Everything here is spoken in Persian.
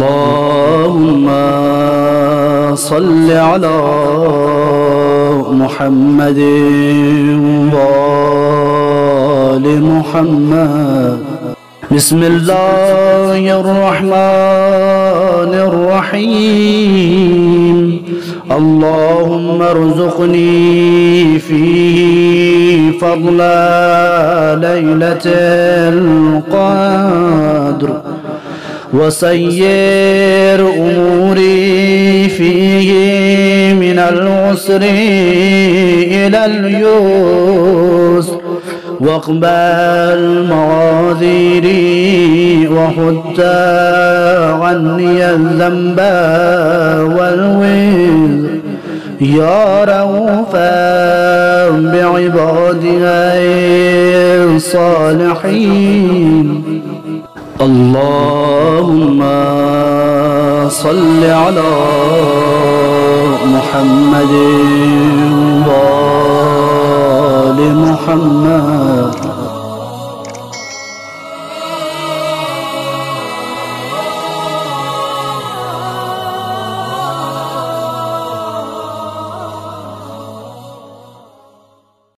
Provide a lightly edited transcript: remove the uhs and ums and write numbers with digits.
اللهم صل على محمد وآل محمد. بسم الله الرحمن الرحيم. اللهم ارزقني فيه فضل ليلة القدر وسير أموري فيه من العسر إلى اليسر واقبل معاذيري وحد عني الذنب والوزر يا رؤوفا بعبادها الصالحين. اللهم صل على محمد